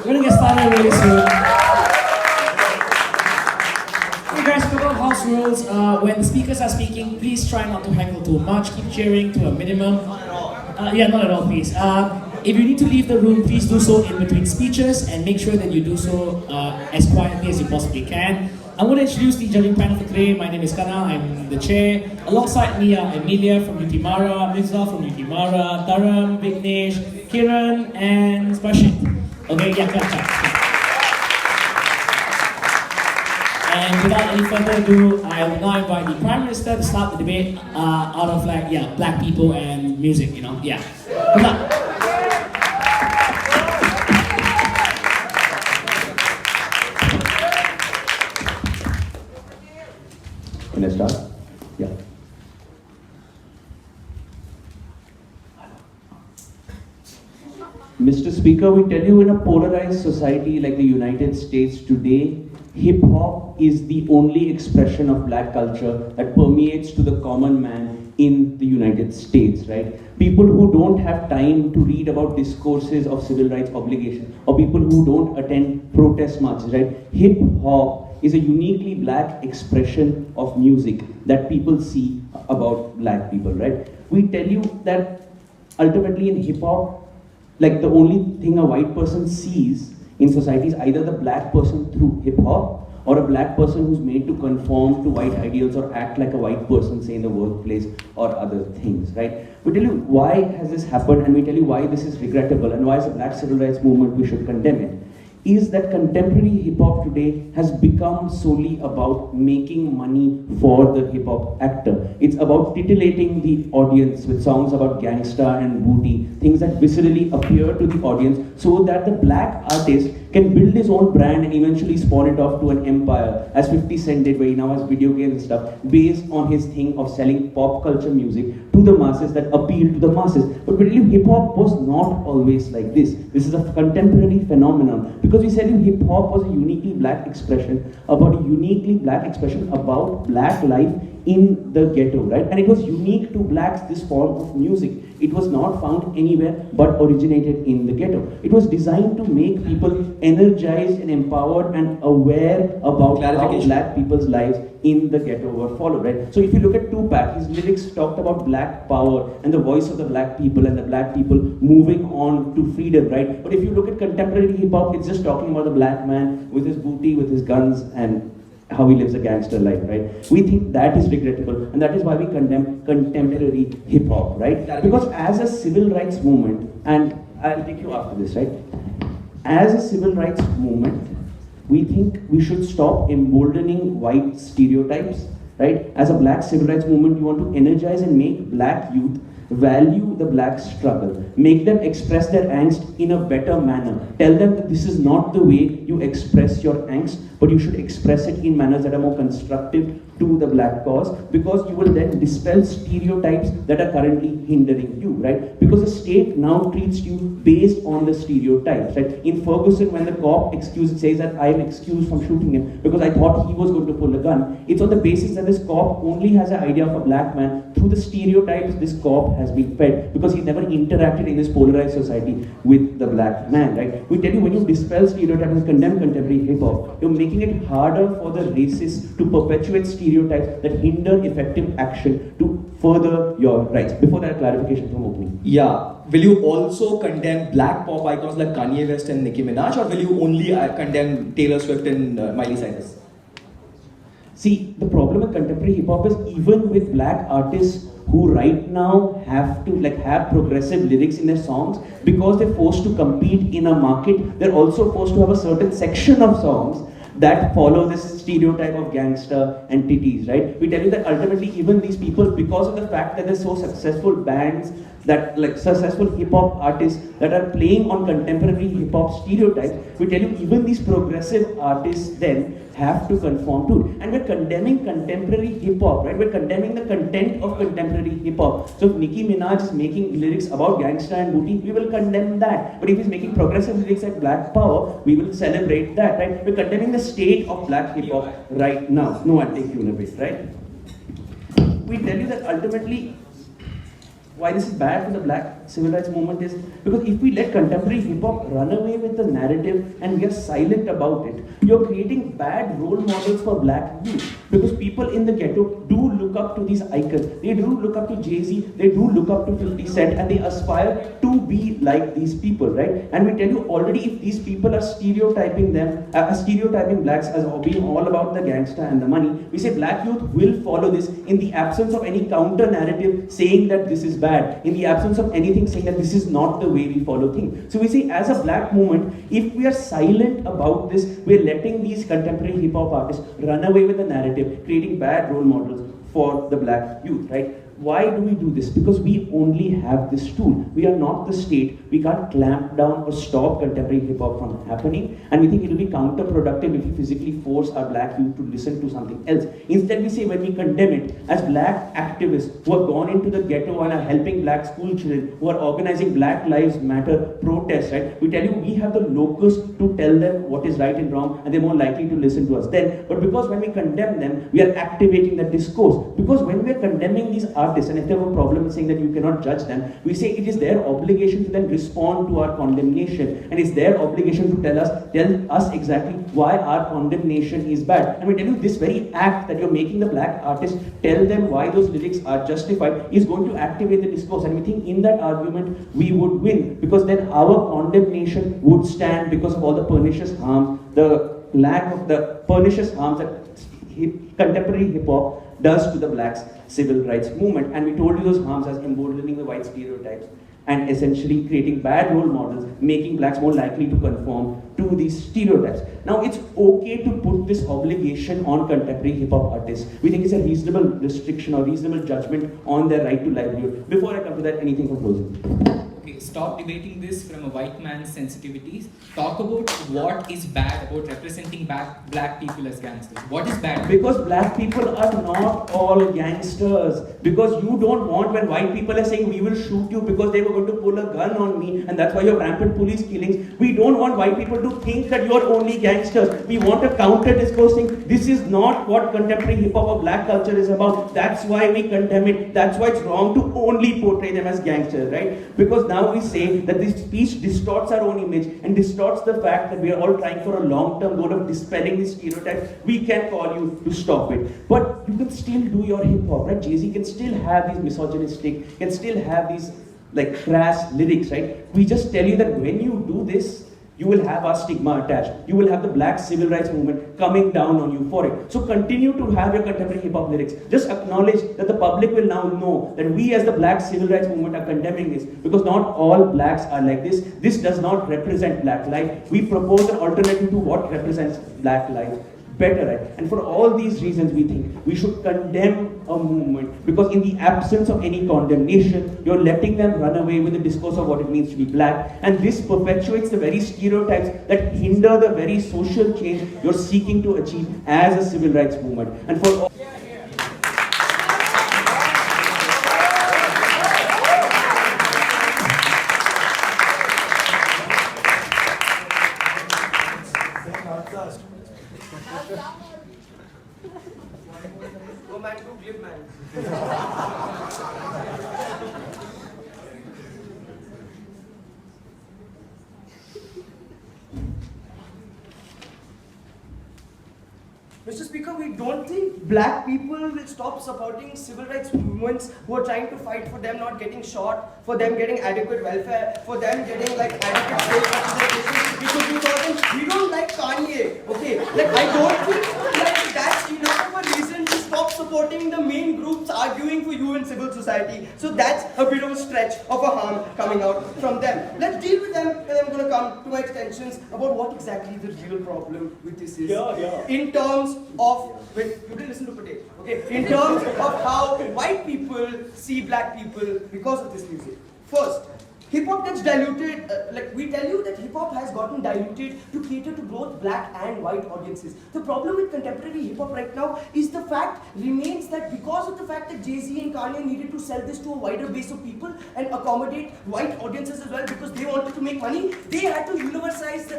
We're gonna get started really soon. Hey guys, couple of house rules. When the speakers are speaking, please try not to heckle too much. Keep cheering to a minimum. Not at all. Yeah, not at all, please. If you need to leave the room, please do so in between speeches and make sure that you do so as quietly as you possibly can. I'm going to introduce the judging panel for today. My name is Kana, I'm the chair. Alongside me are Amelia from UT Mara, Nithya from UT Mara, Dharam, Vignesh, Kiran, and Sparshit. Okay, yeah, gotcha. And without any further ado, I will now invite the Prime Minister to start the debate out of black people and music, Good luck. Can I start? Yeah. Mr. Speaker, we tell you in a polarized society like the United States today, hip-hop is the only expression of black culture that permeates to the common man in the United States, right? People who don't have time to read about discourses of civil rights obligation, or people who don't attend protest marches, right? Hip-hop is a uniquely black expression of music that people see about black people, right? We tell you that ultimately in hip-hop, the only thing a white person sees in society is either the black person through hip-hop or a black person who's made to conform to white ideals or act like a white person, say in the workplace or other things, right? We tell you why has this happened, and we tell you why this is regrettable and why as a black civil rights movement we should condemn it. Is that contemporary hip-hop today has become solely about making money for the hip-hop actor. It's about titillating the audience with songs about gangsta and booty, things that viscerally appear to the audience so that the black artist can build his own brand and eventually spawn it off to an empire, as 50 Cent did, where he now has video games and stuff, based on his thing of selling pop culture music to the masses that appeal to the masses. But really, hip-hop was not always like this. This is a contemporary phenomenon, because we said hip-hop was a uniquely black expression about black life in the ghetto, right? And it was unique to blacks, this form of music. It was not found anywhere but originated in the ghetto. It was designed to make people energized and empowered and aware about how black people's lives in the ghetto were followed, right? So if you look at Tupac, his lyrics talked about black power and the voice of the black people and the black people moving on to freedom, right? But if you look at contemporary hip-hop, it's just talking about the black man with his booty, with his guns, and how he lives a gangster life, right? We think that is regrettable, and that is why we condemn contemporary hip-hop, right? Because as a civil rights movement, and I'll take you after this, right? As a civil rights movement, we think we should stop emboldening white stereotypes, right? As a black civil rights movement, you want to energize and make black youth value the black struggle, make them express their angst in a better manner, tell them that this is not the way you express your angst, but you should express it in manners that are more constructive to the black cause, because you will then dispel stereotypes that are currently hindering you, right? Because the state now treats you based on the stereotypes, right? In Ferguson, when the cop says that I am excused from shooting him because I thought he was going to pull a gun, it's on the basis that this cop only has an idea of a black man through the stereotypes this cop has been fed, because he never interacted in this polarized society with the black man, right? We tell you, when you dispel stereotypes and condemn contemporary hip-hop, you're making it harder for the racists to perpetuate stereotypes that hinder effective action to further your rights. Before that, clarification from opening. Yeah. Will you also condemn black pop icons like Kanye West and Nicki Minaj, or will you only condemn Taylor Swift and Miley Cyrus? See, the problem with contemporary hip-hop is even with black artists who right now have to have progressive lyrics in their songs, because they're forced to compete in a market, they're also forced to have a certain section of songs that follow this stereotype of gangster and titties, right? We tell you that ultimately even these people, because of the fact that they're so successful bands, that successful hip-hop artists that are playing on contemporary hip-hop stereotypes, we tell you even these progressive artists then have to conform to it. And we're condemning contemporary hip-hop, right? We're condemning the content of contemporary hip-hop. So if Nicki Minaj is making lyrics about gangsta and booty, we will condemn that. But if he's making progressive lyrics like black power, we will celebrate that, right? We're condemning the state of black hip-hop right now. No, I'll take you in a bit, right? We tell you that ultimately, why this is bad for the black civil rights movement is, because if we let contemporary hip hop run away with the narrative and we are silent about it, you're creating bad role models for black youth. Because people in the ghetto do look up to these icons. They do look up to Jay-Z, they do look up to 50 Cent, and they aspire to be like these people, right? And we tell you already, if these people are stereotyping them, stereotyping blacks as being all about the gangster and the money, we say black youth will follow this in the absence of any counter narrative saying that this is bad, in the absence of anything saying that this is not the way we follow things. So we say, as a black movement, if we are silent about this, we're letting these contemporary hip hop artists run away with the narrative, creating bad role models for the black youth, right? Why do we do this? Because we only have this tool. We are not the state. We can't clamp down or stop contemporary hip hop from happening. And we think it will be counterproductive if we physically force our black youth to listen to something else. Instead, we say, when we condemn it, as black activists who have gone into the ghetto and are helping black school children, who are organizing Black Lives Matter protests, right? We tell you, we have the locus to tell them what is right and wrong, and they're more likely to listen to us then. But because when we condemn them, we are activating that discourse. Because when we are condemning these artists, and if they have a problem with saying that you cannot judge them, we say it is their obligation to then respond to our condemnation, and it's their obligation to tell us exactly why our condemnation is bad. And we tell you, this very act that you're making the black artists tell them why those lyrics are justified is going to activate the discourse, and we think in that argument we would win, because then our condemnation would stand because of all the pernicious harms, the lack of the pernicious harms that contemporary hip hop does to the blacks' civil rights movement. And we told you those harms as emboldening the white stereotypes and essentially creating bad role models, making blacks more likely to conform to these stereotypes. Now, it's okay to put this obligation on contemporary hip hop artists. We think it's a reasonable restriction or reasonable judgment on their right to livelihood. Before I come to that, anything for closing? Okay, stop debating this from a white man's sensitivities. Talk about what is bad about representing black people as gangsters. What is bad? Because black people are not all gangsters. Because you don't want, when white people are saying we will shoot you because they were going to pull a gun on me and that's why you have rampant police killings, we don't want white people to think that you're only gangsters. We want a counter discourse saying this is not what contemporary hip hop or black culture is about. That's why we condemn it. That's why it's wrong to only portray them as gangsters, right? Because now we say that this speech distorts our own image and distorts the fact that we are all trying for a long-term goal of dispelling these stereotypes. We can call you to stop it. But you can still do your hip-hop, right? Jay-Z can still have these misogynistic, can still have these like crass lyrics, right? We just tell you that when you do this, you will have our stigma attached. You will have the black civil rights movement coming down on you for it. So continue to have your contemporary hip-hop lyrics. Just acknowledge that the public will now know that we as the black civil rights movement are condemning this, because not all blacks are like this. This does not represent black life. We propose an alternative to what represents black life better, right? And for all these reasons, we think we should condemn a movement, because in the absence of any condemnation, you're letting them run away with the discourse of what it means to be black, and this perpetuates the very stereotypes that hinder the very social change you're seeking to achieve as a civil rights movement. And for all Mr. Speaker, we don't think black people will stop supporting civil rights movements who are trying to fight for them not getting shot, for them getting adequate welfare, for them getting like adequate state representation. Because we don't like Kanye, okay? Like I don't think like that's enough of a reason to stop supporting the main groups arguing for you in civil society. So that's a bit of a stretch of a harm coming out from them. Let's deal with them, and I'm going to come to my extensions about what exactly the real problem with this is. In terms of, wait, you didn't listen to Patel, okay? In terms of how white people see black people because of this music. First, hip hop gets diluted, like we tell you that hip hop has gotten diluted to cater to both black and white audiences. The problem with contemporary hip hop right now is the fact remains that because of the fact that Jay-Z and Kanye needed to sell this to a wider base of people and accommodate white audiences as well because they wanted to make money, they had to universalize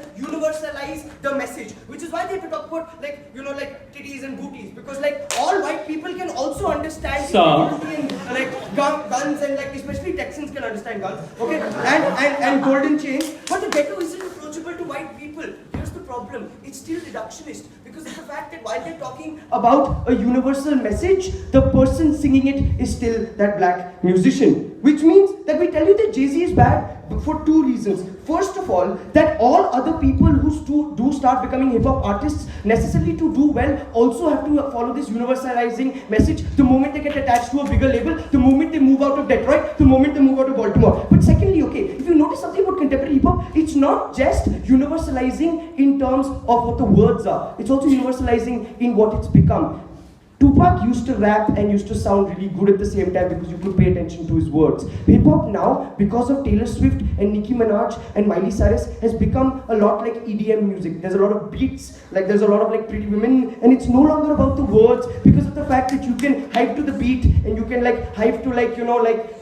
the message, which is why they have to talk about like, you know, like titties and booties, because like all white people can also understand and, like guns and like especially Texans can understand guns, okay, and golden chains, but the ghetto isn't approachable to white people. Here's the problem, it's still reductionist because of the fact that while they're talking about a universal message, the person singing it is still that black musician. Which means that we tell you that Jay-Z is bad for two reasons. First of all, that all other people who do start becoming hip-hop artists necessarily to do well also have to follow this universalizing message the moment they get attached to a bigger label, the moment they move out of Detroit, the moment they move out of Baltimore. But secondly, okay, if you notice something about contemporary hip-hop, it's not just universalizing in terms of what the words are, it's also universalizing in what it's become. Tupac used to rap and used to sound really good at the same time because you could pay attention to his words. Hip-hop now, because of Taylor Swift and Nicki Minaj and Miley Cyrus, has become a lot like EDM music. There's a lot of beats, like there's a lot of like pretty women, and it's no longer about the words because of the fact that you can hype to the beat and you can like hype to like, you know, like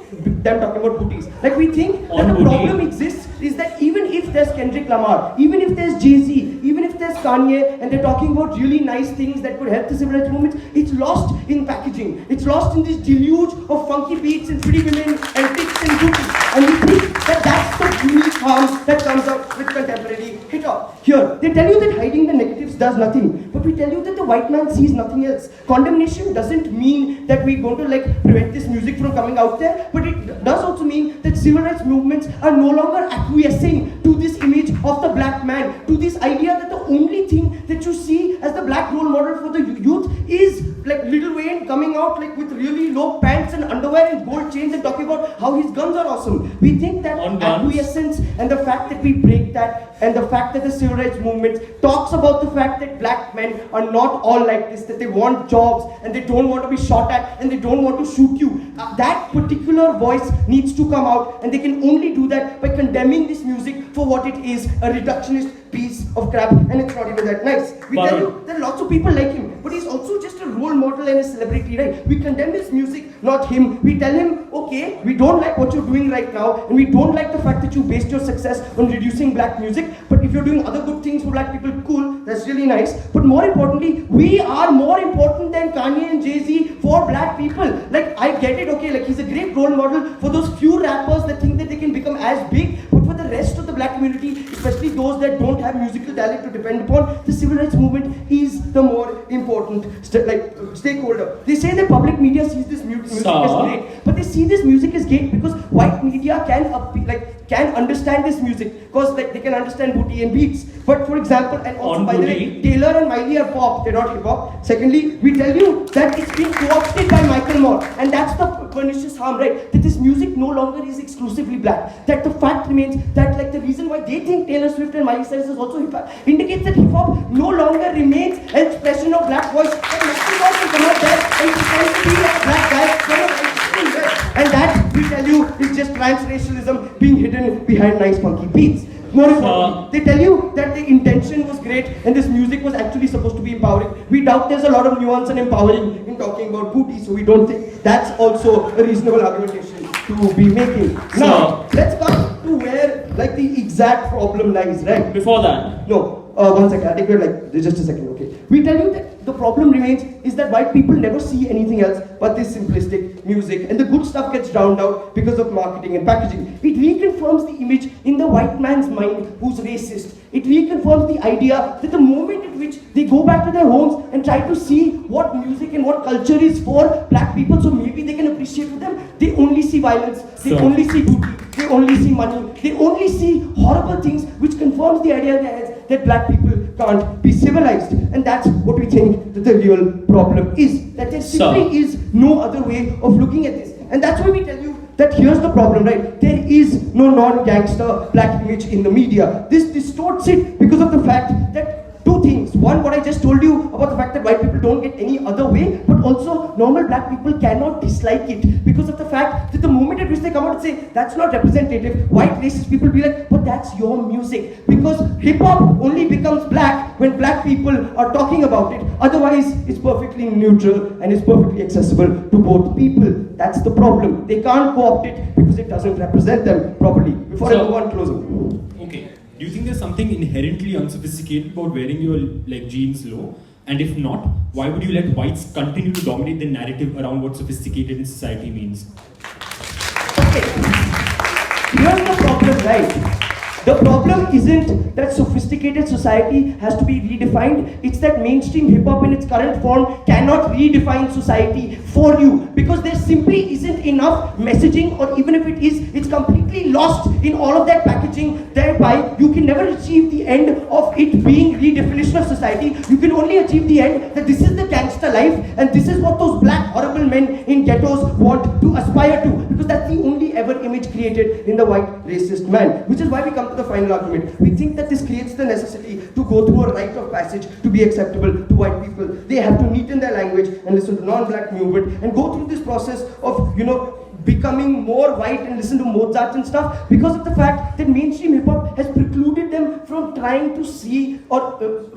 them talking about booties. Like we think that the problem exists is that even if there's Kendrick Lamar, even if there's Jay-Z, even if there's Kanye, and they're talking about really nice things that could help the civil rights movement, it's lost in packaging. It's lost in this deluge of funky beats and pretty women and tits and booties. And we think that that's the unique harm that comes out with contemporary hip-hop. Here, they tell you that hiding the negatives does nothing, but we tell you that the white man sees nothing else. Condemnation doesn't mean that we're going to like prevent this music from coming out there, but it does also mean that civil rights movements are no longer acquiescing to this image of the black man, to this idea that the only thing that you see as the black role model for the youth is like Lil Wayne coming out like with really low pants and underwear and gold chains and talking about how his guns are awesome. We think that acquiescence and the fact that we break that and the fact that the civil rights movement talks about the fact that black men are not all like this, that they want jobs and they don't want to be shot at and they don't want to shoot you. That particular voice needs to come out, and they can only do that by condemning this music for what it is, a reductionist piece of crap, and it's not even that nice. We tell you there are lots of people like him, but he's also just a role model and a celebrity, right? We condemn his music, not him. We tell him, okay, we don't like what you're doing right now, and we don't like the fact that you based your success on reducing black music, but if you're doing other good things for black people, cool, that's really nice. But more importantly, we are more important than Kanye and Jay-Z for black people. Like, I get it, okay, like he's a great role model for those few rappers that think that they can become as big, but for the rest of the black community, especially those that don't have musical talent to depend upon, the civil rights movement is the more important stakeholder. They say that public media sees this music as great, but they see this music as great because white media can understand this music because like they can understand booty and beats. But for example, and also by the way, Taylor and Miley are pop, they're not hip hop. Secondly, we tell you that it's being co-opted by Michael Moore, and that's the pernicious harm, right? That this music no longer is exclusively black. That the fact remains that like the reason why they think Taylor Swift and Miley Cyrus is also hip hop indicates that hip hop no longer remains an expression of black voice. That Michael Moore can come out there and pretend to be a black guy, and that we tell you is just transracialism being hidden behind nice funky beats. More importantly, they tell you that the intention was great and this music was actually supposed to be empowering. We doubt there's a lot of nuance and empowering in talking about booty, so we don't think that's also a reasonable argumentation to be making. Now, let's come to where like the exact problem lies, right? Before that. No, one second, I'll take it like just a second, okay. We tell you that the problem remains is that white people never see anything else but this simplistic music, and the good stuff gets drowned out because of marketing and packaging. It reconfirms the image in the white man's mind who's racist. It reconfirms the idea that the moment at which they go back to their homes and try to see what music and what culture is for black people, so maybe they can appreciate with them, they only see violence, they only see booty, they only see money, they only see horrible things, which confirms the idea in their heads that black people can't be civilized. And that's what we think that the real problem is. That there simply is no other way of looking at this. And that's why we tell you that here's the problem, right? There is no non-gangster black image in the media. This distorts it because of the fact that two things. One, what I just told you about the fact that white people don't get any other way, but also normal black people cannot dislike it because of the fact that the moment at which they come out and say, that's not representative, white racist people be like, but that's your music. Because hip-hop only becomes black when black people are talking about it. Otherwise, it's perfectly neutral and it's perfectly accessible to both people. That's the problem. They can't co-opt it because it doesn't represent them properly. Before I move on, closing. Okay. Do you think there's something inherently unsophisticated about wearing your jeans low? And if not, why would you let whites continue to dominate the narrative around what sophisticated in society means? Okay. Here's the problem, right? The problem isn't that sophisticated society has to be redefined, it's that mainstream hip-hop in its current form cannot redefine society for you, because there simply isn't enough messaging, or even if it is, it's completely lost in all of that packaging. Thereby, you can never achieve the end of it being redefinition of society. You can only achieve the end that this is the gangster life, and this is what those black horrible men in ghettos want to aspire to, because that's the only ever image created in the white racist man. Which is why we come to the final argument. We think that this creates the necessity to go through a rite of passage to be acceptable to white people. They have to neaten their language and listen to non-black movement and go through this process of, becoming more white and listen to Mozart and stuff, because of the fact that mainstream hip-hop has precluded them from trying to see or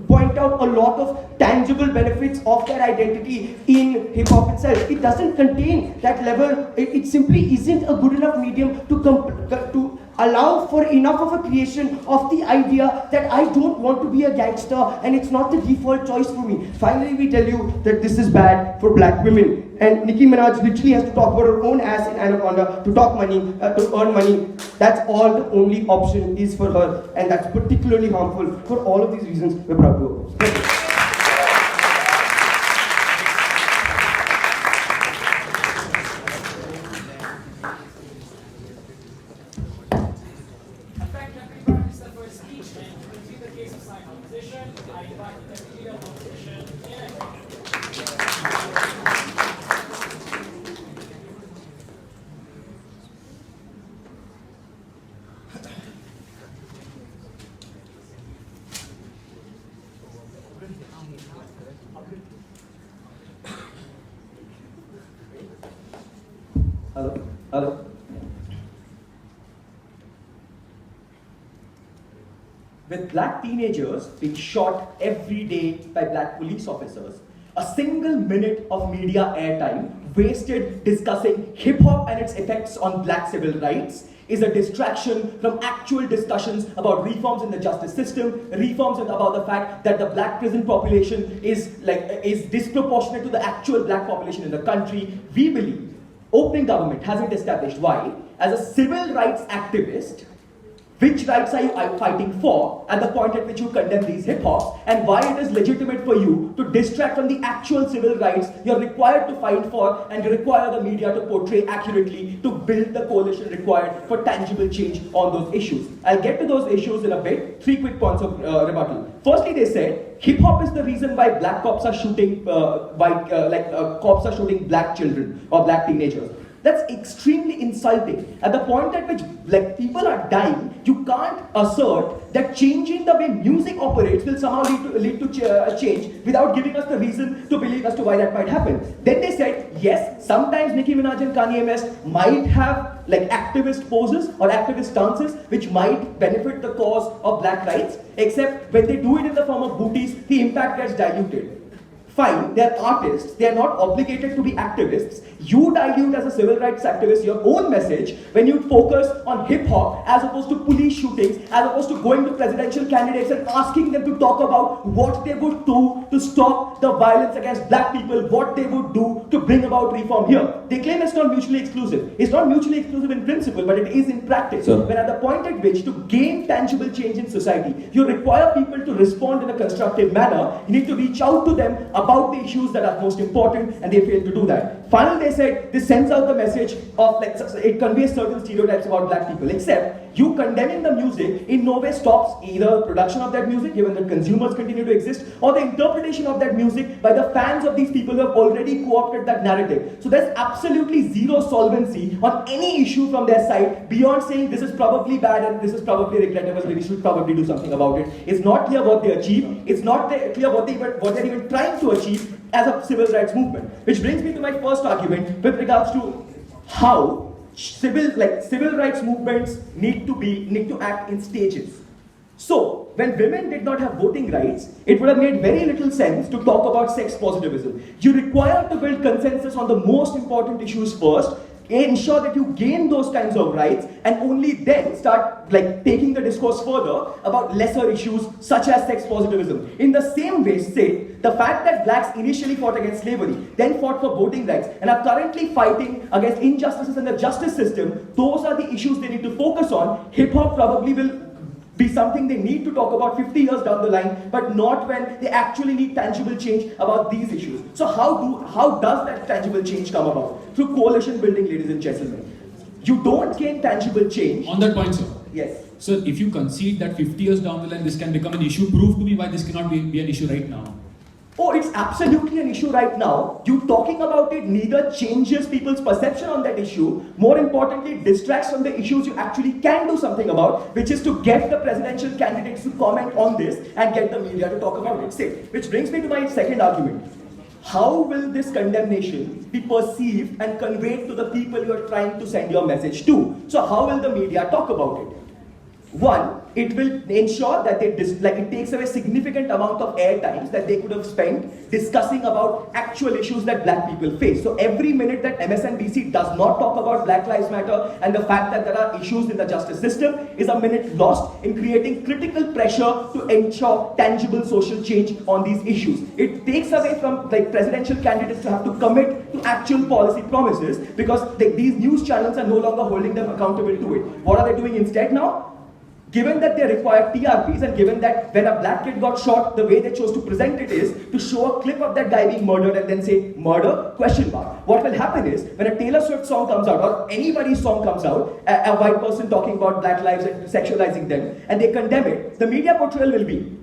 point out a lot of tangible benefits of their identity in hip-hop itself. It doesn't contain that level. It simply isn't a good enough medium to allow for enough of a creation of the idea that I don't want to be a gangster and it's not the default choice for me. Finally, we tell you that this is bad for black women. And Nicki Minaj literally has to talk about her own ass in Anaconda to talk money, to earn money. That's all the only option is for her, and that's particularly harmful. For all of these reasons, we're proud to oppose. Thank you. Hello? With black teenagers being shot every day by black police officers, a single minute of media airtime wasted discussing hip-hop and its effects on black civil rights is a distraction from actual discussions about reforms in the justice system, reforms about the fact that the black prison population is disproportionate to the actual black population in the country. We believe opening government hasn't established why, as a civil rights activist, which rights are you fighting for at the point at which you condemn these hip-hops, and why it is legitimate for you to distract from the actual civil rights you're required to fight for, and you require the media to portray accurately to build the coalition required for tangible change on those issues. I'll get to those issues in a bit. 3 quick points of rebuttal. Firstly, they said hip-hop is the reason why black cops are shooting cops are shooting black children or black teenagers. That's extremely insulting. At the point at which people are dying, you can't assert that changing the way music operates will somehow lead to change without giving us the reason to believe as to why that might happen. Then they said, yes, sometimes Nicki Minaj and Kanye West might have activist poses or activist stances which might benefit the cause of black rights, except when they do it in the form of booties, the impact gets diluted. Fine, they're artists, they're not obligated to be activists. You dilute as a civil rights activist your own message when you focus on hip-hop as opposed to police shootings, as opposed to going to presidential candidates and asking them to talk about what they would do to stop the violence against black people, what they would do to bring about reform here. They claim it's not mutually exclusive. It's not mutually exclusive in principle, but it is in practice. When at the point at which to gain tangible change in society, you require people to respond in a constructive manner, you need to reach out to them about the issues that are most important, and they fail to do that. Finally, they said this sends out the message of like it conveys certain stereotypes about black people. Except you condemning the music in no way stops either production of that music, given that consumers continue to exist, or the interpretation of that music by the fans of these people who have already co-opted that narrative. So there's absolutely zero solvency on any issue from their side beyond saying this is probably bad and this is probably regrettable. We should probably do something about it. It's not clear what they achieve. It's not clear what they're even trying to achieve as a civil rights movement. Which brings me to my first argument with regards to how civil rights movements need to act in stages. So, when women did not have voting rights, it would have made very little sense to talk about sex positivism. You require to build consensus on the most important issues first, ensure that you gain those kinds of rights, and only then start taking the discourse further about lesser issues such as sex positivism. In the same way, say, the fact that blacks initially fought against slavery, then fought for voting rights, and are currently fighting against injustices in the justice system, those are the issues they need to focus on. Hip-hop probably will be something they need to talk about 50 years down the line, but not when they actually need tangible change about these issues. So how does that tangible change come about? Through coalition building, ladies and gentlemen. You don't gain tangible change. On that point, sir. Yes. So if you concede that 50 years down the line this can become an issue, prove to me why this cannot be an issue right now. Oh, it's absolutely an issue right now. You talking about it neither changes people's perception on that issue, more importantly, distracts from the issues you actually can do something about, which is to get the presidential candidates to comment on this and get the media to talk about it. Say, which brings me to my second argument. How will this condemnation be perceived and conveyed to the people you are trying to send your message to? So how will the media talk about it? One, it will ensure that it takes away significant amount of air times that they could have spent discussing about actual issues that black people face. So every minute that MSNBC does not talk about Black Lives Matter and the fact that there are issues in the justice system is a minute lost in creating critical pressure to ensure tangible social change on these issues. It takes away from presidential candidates to have to commit to actual policy promises because these news channels are no longer holding them accountable to it. What are they doing instead now? Given that they require TRPs and given that when a black kid got shot, the way they chose to present it is to show a clip of that guy being murdered and then say, murder, question mark. What will happen is, when a Taylor Swift song comes out or anybody's song comes out, a white person talking about black lives and sexualizing them, and they condemn it, the media portrayal will be,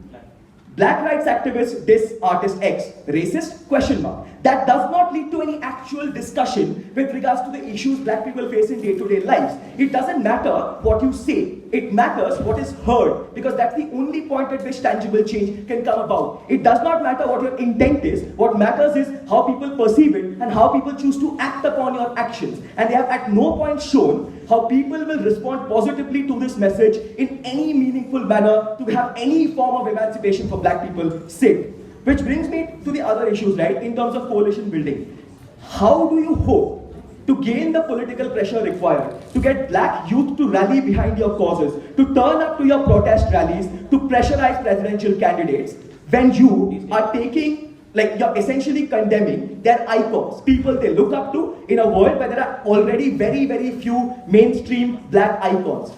black rights activist diss artist X, racist, question mark. That does not lead to any actual discussion with regards to the issues black people face in day-to-day lives. It doesn't matter what you say, it matters what is heard, because that's the only point at which tangible change can come about. It does not matter what your intent is, what matters is how people perceive it and how people choose to act upon your actions. And they have at no point shown how people will respond positively to this message in any meaningful manner to have any form of emancipation for black people sake. Which brings me to the other issues, right, in terms of coalition building. How do you hope to gain the political pressure required to get black youth to rally behind your causes, to turn up to your protest rallies, to pressurize presidential candidates, when you are taking, you're essentially condemning their icons, people they look up to in a world where there are already very, very few mainstream black icons.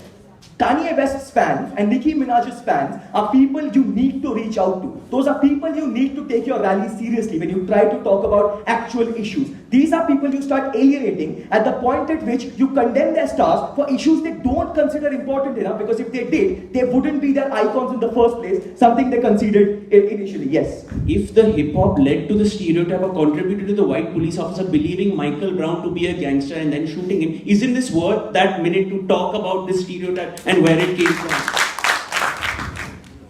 Kanye West's fans and Nicki Minaj's fans are people you need to reach out to. Those are people you need to take your rally seriously when you try to talk about actual issues. These are people you start alienating at the point at which you condemn their stars for issues they don't consider important enough, because if they did, they wouldn't be their icons in the first place, something they considered initially. Yes? If the hip-hop led to the stereotype or contributed to the white police officer believing Michael Brown to be a gangster and then shooting him, isn't this worth that minute to talk about this stereotype and where it came from?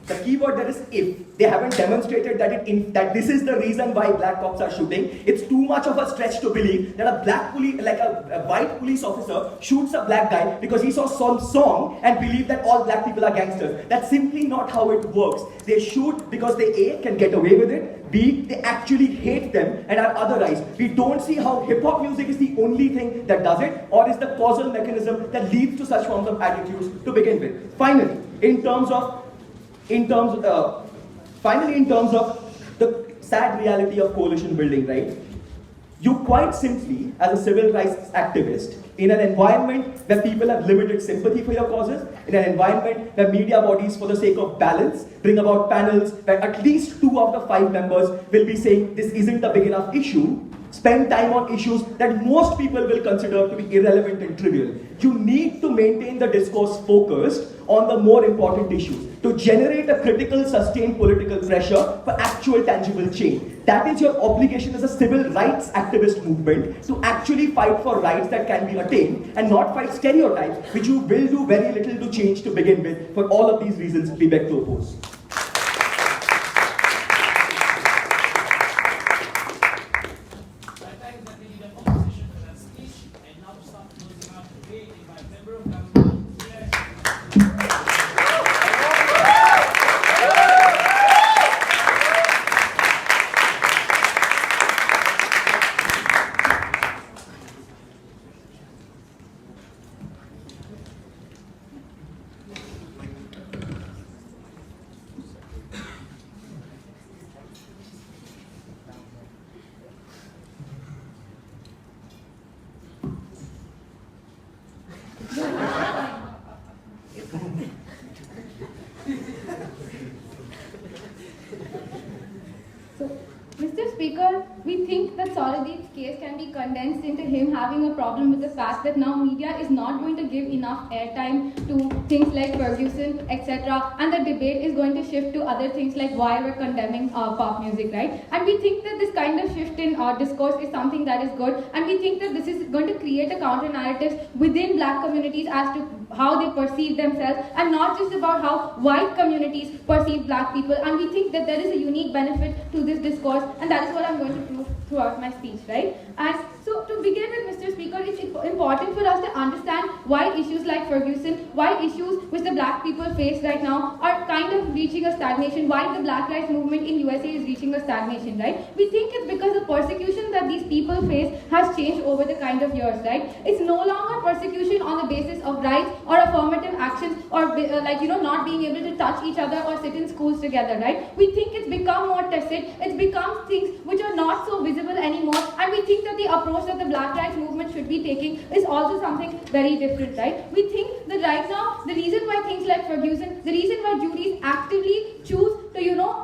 The keyword there is if. They haven't demonstrated that that this is the reason why black cops are shooting. It's too much of a stretch to believe that a black police, a white police officer shoots a black guy because he saw some song and believe that all black people are gangsters. That's simply not how it works. They shoot because they A, can get away with it, B, they actually hate them and are otherized. We don't see how hip-hop music is the only thing that does it, or is the causal mechanism that leads to such forms of attitudes to begin with. Finally, in terms of the sad reality of coalition building, right? You quite simply, as a civil rights activist, in an environment where people have limited sympathy for your causes, in an environment where media bodies, for the sake of balance, bring about panels where at least 2 out of 5 members will be saying this isn't a big enough issue, spend time on issues that most people will consider to be irrelevant and trivial. You need to maintain the discourse focused on the more important issues to generate a critical, sustained political pressure for actual tangible change. That is your obligation as a civil rights activist movement, to actually fight for rights that can be attained and not fight stereotypes, which you will do very little to change to begin with. For all of these reasons, we beg to oppose. Mr. Speaker, we think that Trideep's case can be condensed into him having a problem with the fact that now media is not going to give enough airtime to things like Ferguson, etc. And the debate is going to shift to other things like why we're condemning pop music, right? And we think that this kind of shift in discourse is something that is good. And we think that this is going to create a counter-narrative within black communities as to how they perceive themselves, and not just about how white communities perceive black people. And we think that there is a unique benefit to this discourse, and that is what I'm going to prove throughout my speech, right? And so to begin with, Mr. Speaker, it's important for us to understand why issues like Ferguson, why issues which the black people face right now are kind of reaching a stagnation, why the Black Lives Movement in USA is reaching a stagnation, right? We think it's because the persecution that these people face has changed over the kind of years, right? It's no longer persecution on the basis of rights or affirmative actions or not being able to touch each other or sit in schools together, right? We think it's become more tacit, it's become things which are not so visible anymore, and we think that the approach that the Black Lives Movement should be taking is also something very different, right? We think that right now, the reason why things like Ferguson, the reason why juries actively choose to,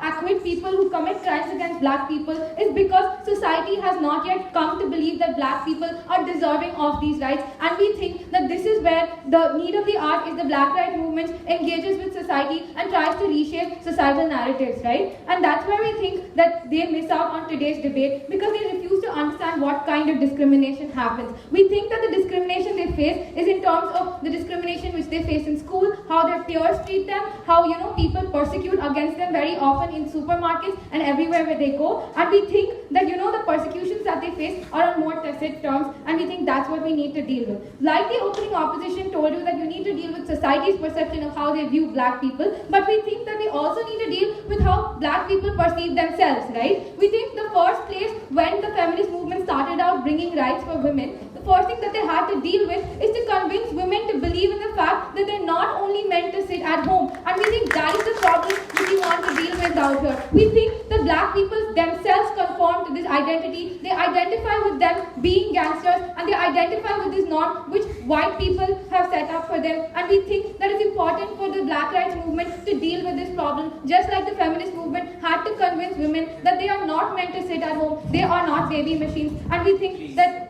acquit people who commit crimes against black people is because society has not yet come to believe that black people are deserving of these rights. And we think that this is where the need of the hour is the Black Lives Movement engages with society and tries to reshape societal narratives, right? And that's why we think that they miss out on today's debate, because they refuse to understand what kind of discrimination happens. We think that the discrimination they face is in terms of the discrimination which they face in school, how their peers treat them, how people persecute against them very often in supermarkets and everywhere where they go. And we think that the persecutions that they face are on more tacit terms, and we think that's what we need to deal with. Like the opening opposition told you that you need to deal with society's perception of how they view black people, but we think that we also need to deal with how black people perceive themselves, right? We think the first place when the feminist movement started out bringing rights for women, the first thing that they had to deal with is to convince women to believe in the fact that they're not only meant to sit at home. And we think that is the problem which we want to deal with out here. We think that black people themselves conform to this identity. They identify with them being gangsters, and they identify with this norm which white people have set up for them. And we think that it's important for the Black Rights Movement to deal with this problem, just like the feminist movement had to convince women that they are not meant to sit at home, they are not baby machines. And we think that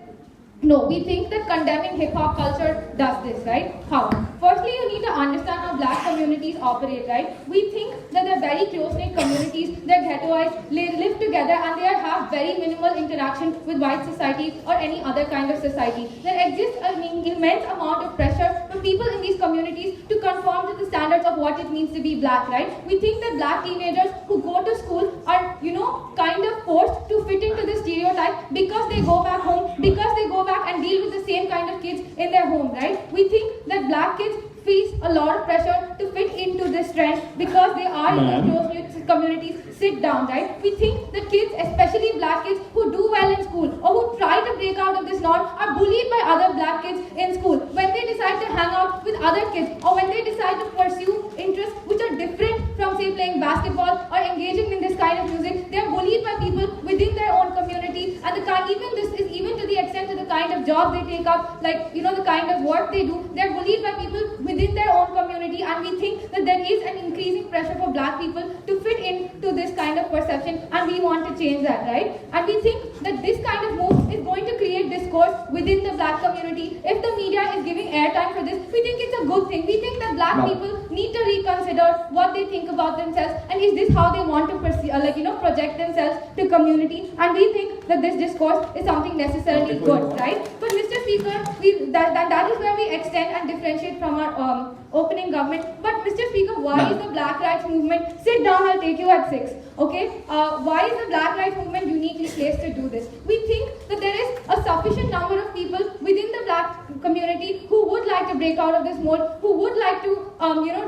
we think that condemning hip-hop culture does this, right? How? Firstly, you need to understand how black communities operate, right? We think that they're very close-knit communities, they're ghettoized, they live together, and they have very minimal interaction with white society or any other kind of society. There exists an immense amount of pressure for people in these communities to conform to the standards of what it means to be black, right? We think that black teenagers who go to school are, kind of forced to fit into this stereotype because they go back home, because they go back and deal with the same kind of kids in their home, right? We think that black kids face a lot of pressure to fit into this trend because they are in those communities sit down, right? We think that kids, especially black kids who do well in school or who try to break out of this norm, are bullied by other black kids in school. When they decide to hang out with other kids, or when they decide to pursue interests which are different from, say, playing basketball or engaging in this kind of music, they are bullied by people within their own community. And even to the extent of the kind of job they take up, like, the kind of work they do, they are bullied by people within their own community. And we think that there is an increasing pressure for black people to fit into this kind of perception, and we want to change that, right? And we think that this kind of move is going to create discourse within the black community. If the media is giving airtime for this, we think it's a good thing. We think that black people need to reconsider what they think about themselves, and is this how they want to project themselves to community. And we think that this discourse is something necessarily good, right? But Mr. Speaker, that is where we extend and differentiate from our opening government. But Mr. Speaker, why is the Black Rights Movement, sit down, I'll take you at 6, okay? Why is the Black Rights Movement uniquely placed to do this? We think that there is a sufficient number of people within the black community who would like to break out of this mold, who would like to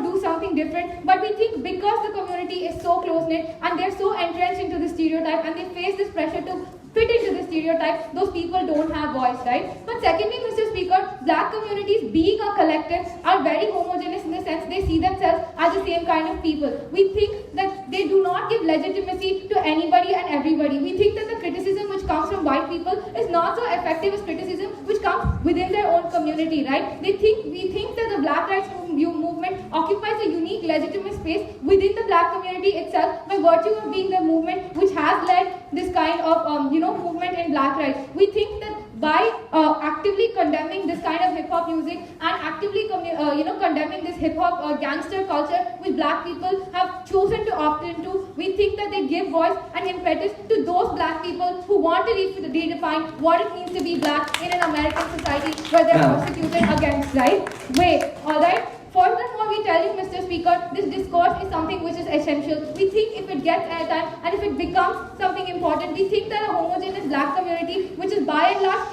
do something different. But we think because the community is so close-knit and they're so entrenched into the stereotype and they face this pressure to fit into the stereotype, those people don't have voice, right? But secondly, Mr. Speaker, black communities being a collective are very homogeneous in the sense they see themselves as the same kind of people. We think that they do not give legitimacy to anybody and everybody. We think that the criticism which comes from white people is not so effective as criticism which comes within their own community, right? We think that the Black Rights Movement occupies a unique legitimate space within the black community itself by virtue of being the movement which has led this kind of movement in black rights. We think that by actively condemning this kind of hip-hop music and actively condemning this hip-hop gangster culture which black people have chosen to opt into, we think that they give voice and impetus to those black people who want to redefine what it means to be black in an American society where they're persecuted against, right? Wait, alright? Furthermore, we tell you, Mr. Speaker, this discourse is something which is essential. We think if it gets airtime and if it becomes something important, we think that a homogeneous black community, which is by and large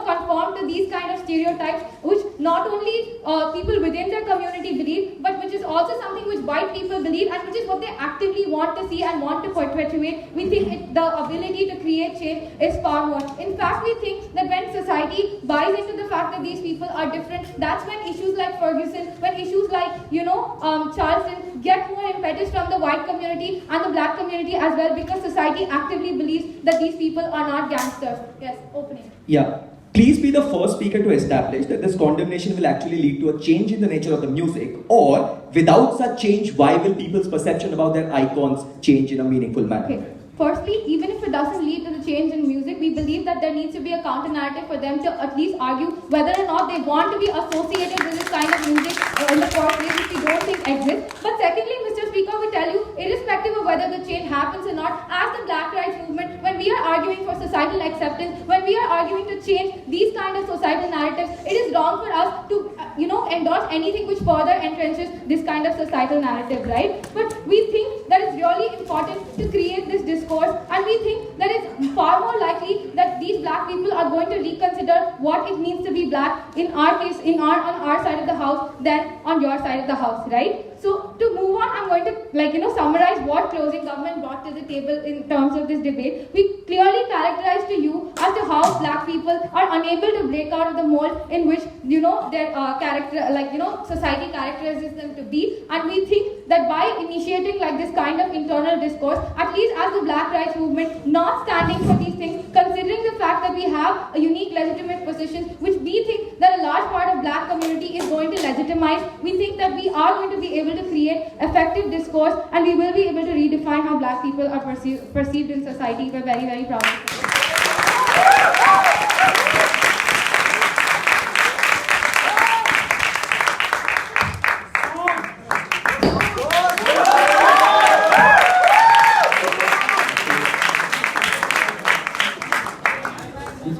conform to these kind of stereotypes, which not only people within their community believe, but which is also something which white people believe and which is what they actively want to see and want to perpetuate. We think the ability to create change is far more. In fact, we think that when society buys into the fact that these people are different, that's when issues like Ferguson, when issues like, Charleston get more impetus from the white community and the black community as well, because society actively believes that these people are not gangsters. Yes, opening. Yeah. Please be the first speaker to establish that this condemnation will actually lead to a change in the nature of the music, or without such change, why will people's perception about their icons change in a meaningful manner? Okay. Firstly, even if it doesn't lead to the change in music, we believe that there needs to be a counter-narrative for them to at least argue whether or not they want to be associated with this kind of music in the first place, which we don't think exists. But secondly, Mr. Speaker, we tell you, irrespective of whether the change happens or not, as the Black Rights Movement, when we are arguing for societal acceptance, when we are arguing to change these kind of societal narratives, it is wrong for us to, endorse anything which further entrenches this kind of societal narrative, right? But we think that it's really important to create this discourse, and we think that it's far more likely that these black people are going to reconsider what it means to be black in our case, on our side of the house, than on your side of the house, right? So to move on, I'm going to summarize what closing government brought to the table in terms of this debate. We clearly characterized to you as to how black people are unable to break out of the mold in which their society characterizes them to be, and we think that by initiating this kind of internal discourse, at least as the Black Rights Movement, not standing for these things, considering the fact that we have a unique legitimate position which we think that a large part of black community is going to legitimize, we think that we are going to be able to create effective discourse, and we will be able to redefine how black people are perceived in society. We're very, very proud of it.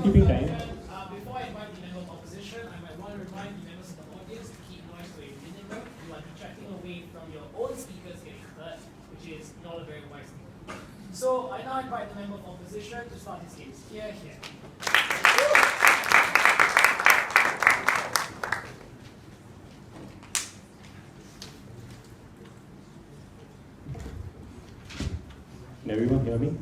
Keeping time. Before I invite the member of opposition, I might want to remind the members of the audience to keep noise to a minimum. You are detracting away from your own speakers getting heard, which is not a very wise thing. So I now invite the member of opposition to start his case. Here. Can everyone hear me?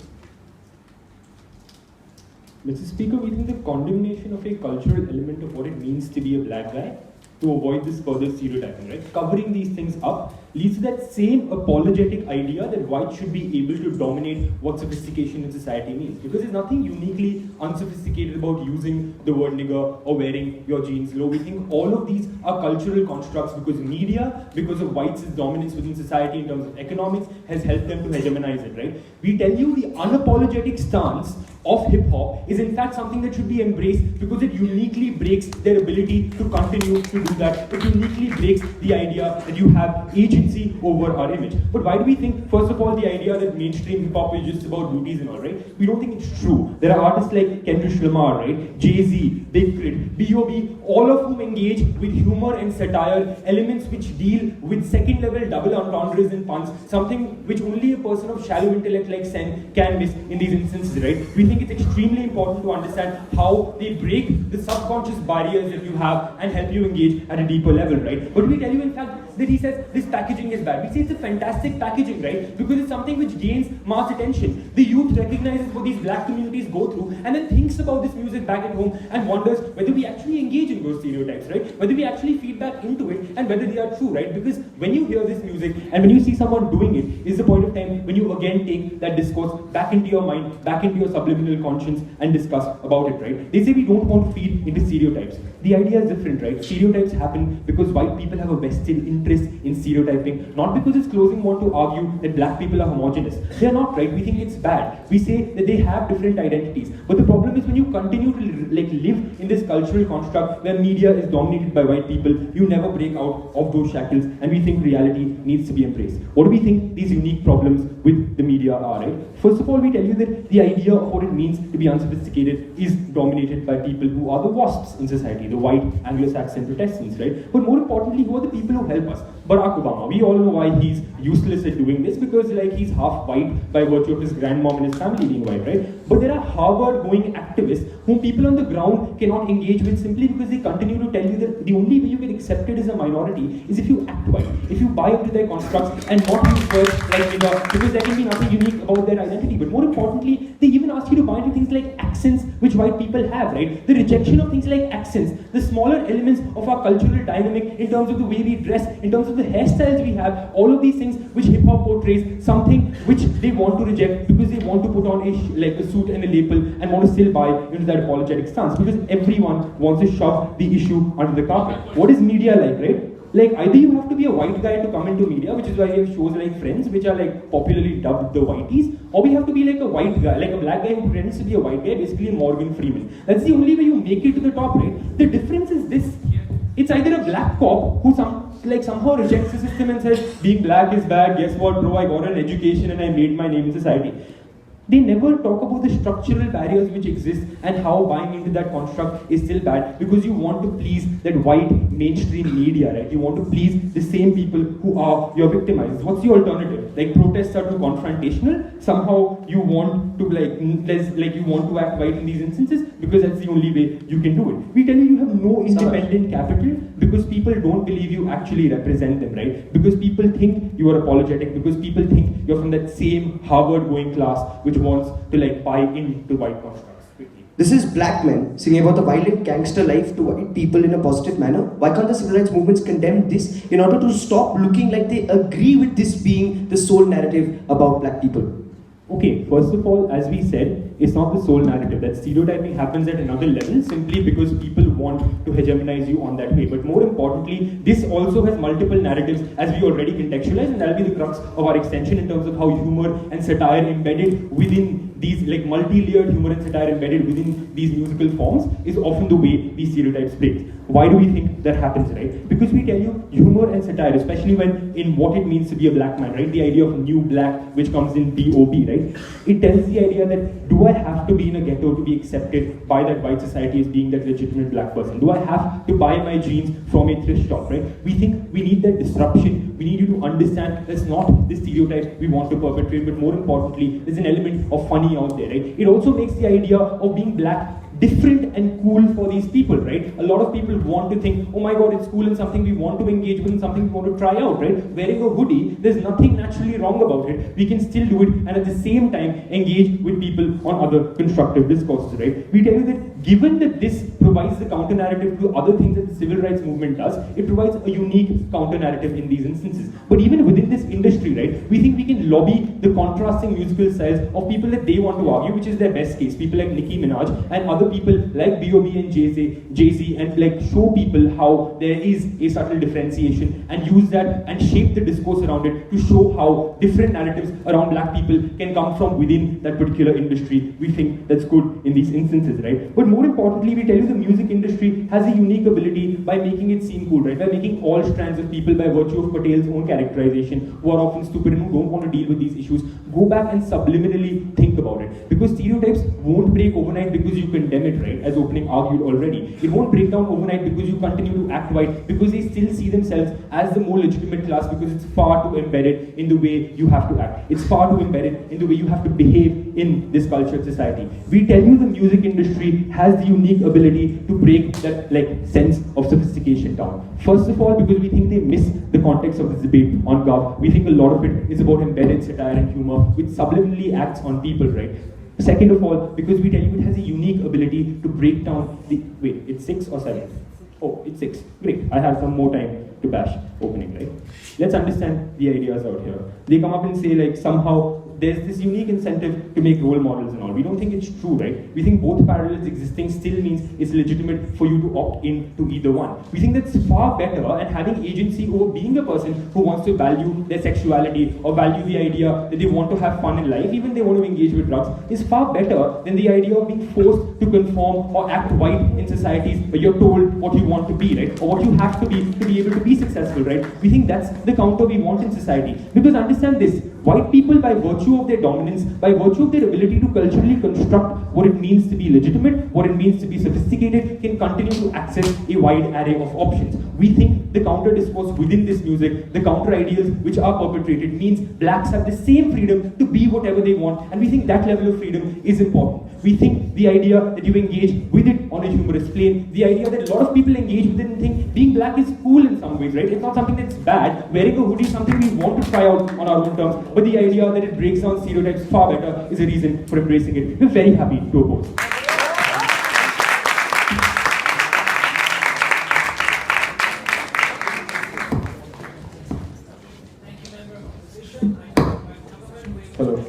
Mr. Speaker, we think the condemnation of a cultural element of what it means to be a black guy to avoid this further stereotyping, right? Covering these things up leads to that same apologetic idea that whites should be able to dominate what sophistication in society means. Because there's nothing uniquely unsophisticated about using the word nigger or wearing your jeans low. We think all of these are cultural constructs because media, because of whites' dominance within society in terms of economics, has helped them to hegemonize it, right? We tell you the unapologetic stance of hip-hop is in fact something that should be embraced because it uniquely breaks their ability to continue to do that. It uniquely breaks the idea that you have agency over our image. But why do we think, first of all, the idea that mainstream hip-hop is just about booties and all, right? We don't think it's true. There are artists like Kendrick Lamar, right? Jay-Z, Big Crit, B.O.B., all of whom engage with humor and satire, elements which deal with second-level double entendres and puns, something which only a person of shallow intellect like Sen can miss in these instances, right? We think it's extremely important to understand how they break the subconscious barriers that you have and help you engage at a deeper level, right? But we tell you in fact that he says this packaging is bad. We say it's a fantastic packaging, right? Because it's something which gains mass attention. The youth recognizes what these black communities go through and then thinks about this music back at home and wonders whether we actually engage in those stereotypes, right? Whether we actually feed back into it and whether they are true, right? Because when you hear this music and when you see someone doing it is the point of time when you again take that discourse back into your mind, back into your subliminal conscience and discuss about it, right? They say we don't want to feed into stereotypes. The idea is different, right? Stereotypes happen because white people have a vested interest in stereotyping, not because it's closing want to argue that black people are homogenous. They are not, right? We think it's bad. We say that they have different identities. But the problem is when you continue to live in this cultural construct where media is dominated by white people, you never break out of those shackles, and we think reality needs to be embraced. What do we think these unique problems with the media are, right? First of all, we tell you that the idea of what it means to be unsophisticated is dominated by people who are the wasps in society, the white Anglo-Saxon Protestants, right? But more importantly, who are the people who help us? Barack Obama. We all know why he's useless at doing this, because like he's half white by virtue of his grandmom and his family being white, right? But there are Harvard-going activists whom people on the ground cannot engage with simply because they continue to tell you that the only way you get accepted as a minority is if you act white, if you buy into their constructs and not use words like nigger, because there can be nothing unique about their identity. But more importantly, they even ask you to buy into things like accents which white people have, right? The rejection of things like accents, the smaller elements of our cultural dynamic in terms of the way we dress, in terms of the hairstyles we have, all of these things which hip-hop portrays, something which they want to reject because they want to put on a suit and a lapel and want to still buy into that apologetic stance, because everyone wants to shove the issue under the carpet. What is media like, right? Like, either you have to be a white guy to come into media, which is why we have shows like Friends, which are like popularly dubbed the whiteys, or we have to be like a white guy, like a black guy who pretends to be a white guy, basically Morgan Freeman. That's the only way you make it to the top, right? The difference is this. It's either a black cop who somehow rejects the system and says, being black is bad, guess what bro, I got an education and I made my name in society. They never talk about the structural barriers which exist and how buying into that construct is still bad, because you want to please that white mainstream media, right? You want to please the same people who are your victimizers. What's the alternative? Like, protests are too confrontational. Somehow you want to you want to act white in these instances because that's the only way you can do it. We tell you have no independent capital because people don't believe you actually represent them, right? Because people think you are apologetic, because people think you're from that same Harvard-going class which wants to buy into white constructs quickly. This is black men singing about the violent gangster life to white people in a positive manner. Why can't the civil rights movements condemn this in order to stop looking like they agree with this being the sole narrative about black people? Okay, first of all, as we said, it's not the sole narrative. That stereotyping happens at another level simply because people want to hegemonize you on that way. But more importantly, this also has multiple narratives as we already contextualized, and that'll be the crux of our extension in terms of how humor and satire embedded within these multi-layered humor and satire embedded within these musical forms is often the way these stereotypes break. Why do we think that happens, right? Because we tell you humor and satire, especially when in what it means to be a black man, right? The idea of new black, which comes in B.O.B., right? It tells the idea that, do I have to be in a ghetto to be accepted by that white society as being that legitimate black person? Do I have to buy my jeans from a thrift shop, right? We think we need that disruption. We need you to understand that's not the stereotype we want to perpetrate, but more importantly, there's an element of funny out there, right? It also makes the idea of being black different and cool for these people, right? A lot of people want to think, oh my god, it's cool and something we want to engage with and something we want to try out, right? Wearing a hoodie, there's nothing naturally wrong about it. We can still do it and at the same time engage with people on other constructive discourses, right? We tell you that given that this provides the counter narrative to other things that the civil rights movement does, it provides a unique counter narrative in these instances. But even within this industry, right, we think we can lobby the contrasting musical styles of people that they want to argue, which is their best case. People like Nicki Minaj and other people like B.O.B. and Jay-Z, and like show people how there is a subtle differentiation and use that and shape the discourse around it to show how different narratives around black people can come from within that particular industry. We think that's good in these instances, right? But more importantly, we tell you the music industry has a unique ability by making it seem cool, right? By making all strands of people, by virtue of Patel's own characterization, who are often stupid and who don't want to deal with these issues, go back and subliminally think about it. Because stereotypes won't break overnight because you condemn it, right? As opening argued already. It won't break down overnight because you continue to act white, because they still see themselves as the more legitimate class, because it's far too embedded in the way you have to act. It's far too embedded in the way you have to behave in this cultured society. We tell you the music industry has the unique ability to break that sense of sophistication down. First of all, because we think they miss the context of this debate on Gov. We think a lot of it is about embedded satire and humor, which subliminally acts on people, right? Second of all, because we tell you it has a unique ability to break down the... Wait, it's 6 or 7? Oh, it's 6. Great, I have some more time to bash opening, right? Let's understand the ideas out here. They come up and say somehow there's this unique incentive to make role models and all. We don't think it's true, right? We think both parallels existing still means it's legitimate for you to opt in to either one. We think that's far better, and having agency over being a person who wants to value their sexuality or value the idea that they want to have fun in life, even they want to engage with drugs, is far better than the idea of being forced to conform or act white in societies where you're told what you want to be, right? Or what you have to be able to be successful, right? We think that's the counter we want in society. Because understand this, white people, by virtue of their dominance, by virtue of their ability to culturally construct what it means to be legitimate, what it means to be sophisticated, can continue to access a wide array of options. We think the counter discourse within this music, the counter ideals which are perpetrated, means blacks have the same freedom to be whatever they want, and we think that level of freedom is important. We think the idea that you engage with it on a humorous plane, the idea that a lot of people engage with it and think being black is cool in some ways, right? It's not something that's bad. Wearing a hoodie is something we want to try out on our own terms, but the idea that it breaks down stereotypes far better is a reason for embracing it. We're very happy to oppose. Hello.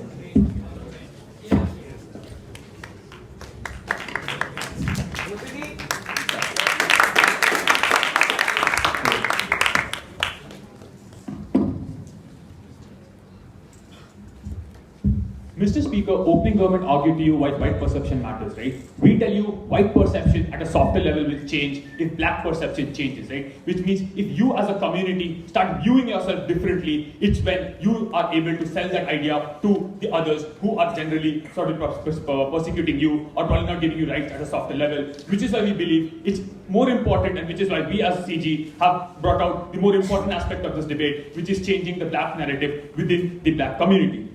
Mr. Speaker, opening government argued to you why white perception matters, right? We tell you white perception at a softer level will change if black perception changes, right? Which means if you as a community start viewing yourself differently, it's when you are able to sell that idea to the others who are generally sort of persecuting you or probably not giving you rights at a softer level, which is why we believe it's more important, and which is why we as CG have brought out the more important aspect of this debate, which is changing the black narrative within the black community.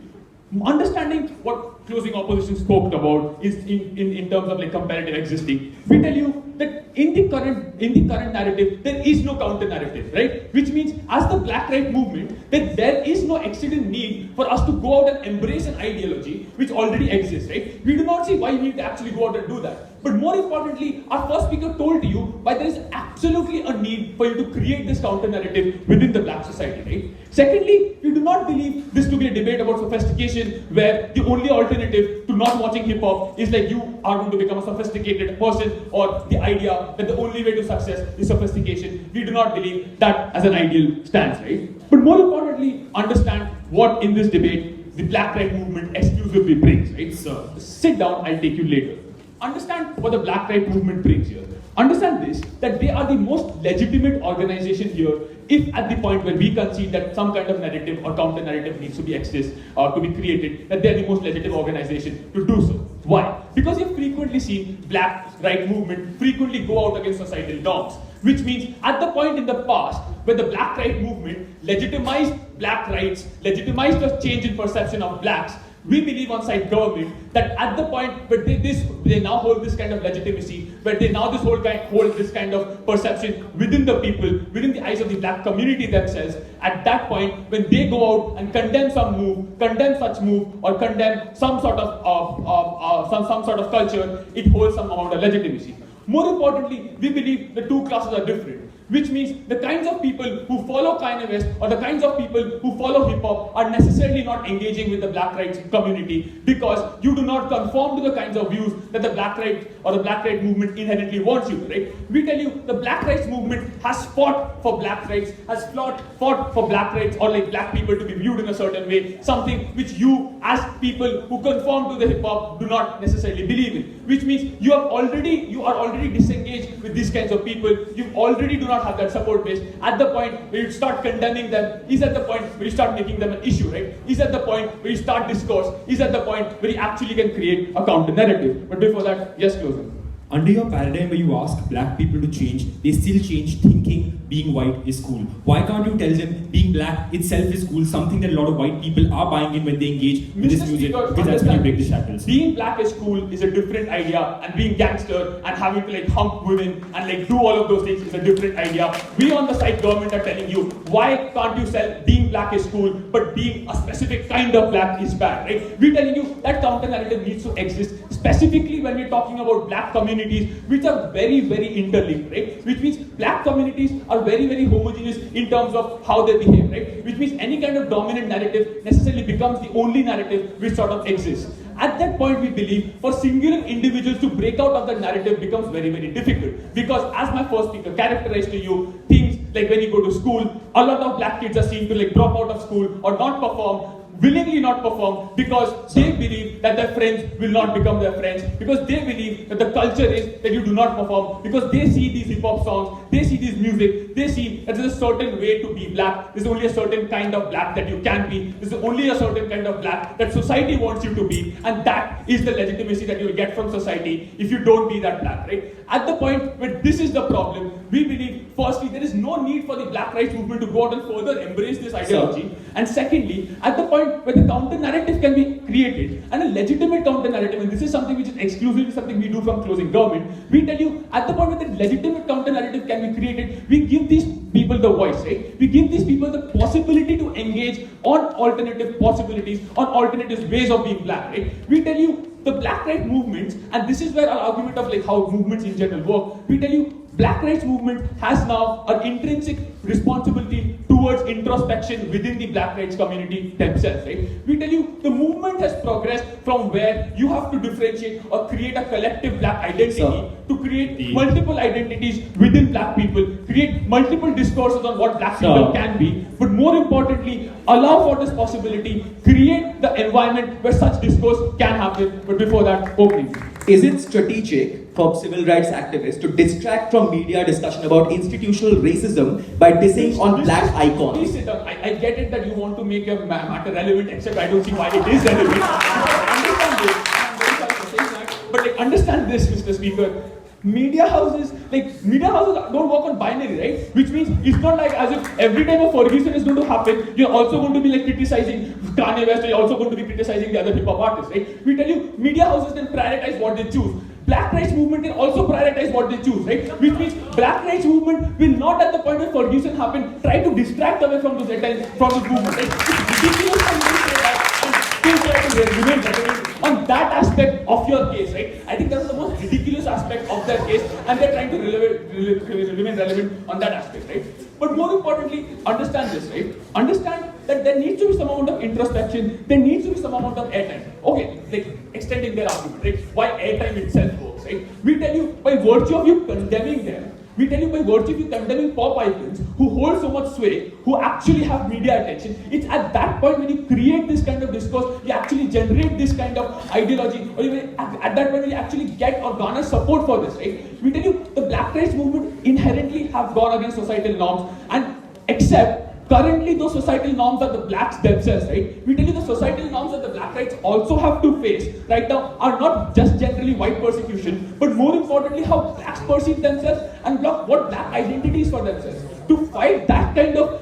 Understanding what closing opposition spoke about is in terms of comparative existing. We tell you that in the current narrative there is no counter narrative, right? Which means as the black right movement that there is no exigent need for us to go out and embrace an ideology which already exists, right? We do not see why we need to actually go out and do that. But more importantly, our first speaker told you why there is absolutely a need for you to create this counter narrative within the black society, right? Secondly, we do not believe this to be a debate about sophistication where the only alternative to not watching hip hop is you are going to become a sophisticated person, or the idea that the only way to success is sophistication. We do not believe that as an ideal stands, right? But more importantly, understand what in this debate the black right movement exclusively brings, right? So sit down, I'll take you later. Understand what the black right movement brings here. Understand this, that they are the most legitimate organization here if at the point where we concede that some kind of narrative or counter narrative needs to be to be created, that they are the most legitimate organization to do so. Why? Because you've frequently seen black right movement frequently go out against societal norms, which means at the point in the past where the black right movement legitimized black rights, legitimized the change in perception of blacks, we believe on side government that at the point where they now hold this kind of legitimacy, where they now hold this kind of perception within the people, within the eyes of the black community themselves, at that point when they go out and condemn some move, condemn such move, or condemn some sort of culture, it holds some amount of legitimacy. More importantly, we believe the two classes are different, which means the kinds of people who follow Kanye West or the kinds of people who follow hip-hop are necessarily not engaging with the black rights community because you do not conform to the kinds of views that the black rights or the black rights movement inherently wants you to, right? We tell you the black rights movement has fought for black rights, has fought for black rights or like black people to be viewed in a certain way, something which you as people who conform to the hip-hop do not necessarily believe in, which means you are already disengaged with these kinds of people, you already do not have that support base. At the point where you start condemning them is at the point where you start making them an issue, right? Is at the point where you start discourse, is at the point where you actually can create a counter narrative. But before that, yes, closing. Under your paradigm where you ask black people to change, they still change thinking being white is cool. Why can't you tell them being black itself is cool, something that a lot of white people are buying in when they engage with this music, because that's when you break the shackles. Being black is cool is a different idea, and being gangster and having to like hump women and like do all of those things is a different idea. We on the side government are telling you, why can't you sell being black is cool, but being a specific kind of black is bad, right? We're telling you that counter narrative needs to exist, specifically when we're talking about black communities which are very, very interlinked, right? Which means black communities are very, very homogeneous in terms of how they behave, right? Which means any kind of dominant narrative necessarily becomes the only narrative which sort of exists. At that point, we believe for singular individuals to break out of that narrative becomes very, very difficult. Because as my first speaker characterized to you, things like when you go to school, a lot of black kids are seen to like drop out of school or not perform, willingly not perform because they believe that their friends will not become their friends, because they believe that the culture is that you do not perform, because they see these hip-hop songs, they see this music, they see that there's a certain way to be black, there's only a certain kind of black that you can be, there's only a certain kind of black that society wants you to be, and that is the legitimacy that you will get from society if you don't be that black, right? At the point where this is the problem, we believe, firstly, there is no need for the black rights movement to go out and further embrace this ideology, and secondly, at the point where the counter narrative can be created, and a legitimate counter narrative, and this is something which is exclusively something we do from closing government, we tell you, at the point where the legitimate counter narrative can be created, we give these people the voice, right? We give these people the possibility to engage on alternative possibilities, on alternative ways of being black, right? We tell you, the black rights movements, and this is where our argument of like how movements in general work, we tell you, black rights movement has now an intrinsic responsibility towards introspection within the black rights community themselves, right? We tell you, the movement has progressed from where you have to differentiate or create a collective black identity to create multiple identities within black people, create multiple discourses on what black people can be, but more importantly, allow for this possibility, create the environment where such discourse can happen. But before that, opening. Is it strategic for civil rights activists to distract from media discussion about institutional racism by dissing on black icons? Please sit down. I get it that you want to make your matter relevant, except I don't see why it is relevant. Understand this. I'm very sorry for saying that. But like, understand this, Mr. Speaker. Media houses don't work on binary, right? Which means it's not like as if every time a Ferguson is going to happen, you're also going to be like criticizing Kanye West, or you're also going to be criticizing the other hip-hop artists, right? We tell you, media houses then prioritize what they choose. Black rights movement can also prioritize what they choose, right? Which means black rights movement will not at the point where Ferguson happened try to distract away from this movement, right? It's ridiculous for you to say that and still try to remain relevant on that aspect of your case, right? I think that's the most ridiculous aspect of their case, and they're trying to remain relevant on that aspect, right? But more importantly, understand this, right? Understand that there needs to be some amount of introspection, there needs to be some amount of airtime. Okay, like extending their argument, right? Why airtime itself works, right? We tell you, by virtue of you condemning them, we tell you by virtue of you condemning pop icons who hold so much sway, who actually have media attention, it's at that point when you create this kind of discourse, you actually generate this kind of ideology, or even at that point when you actually get or garner support for this, right? We tell you, the black rights movement inherently have gone against societal norms, and except currently those societal norms are the blacks themselves, right? We tell you the societal norms that the black rights also have to face right now are not just generally white persecution, but more importantly how blacks perceive themselves and what black identity is for themselves. To fight that kind of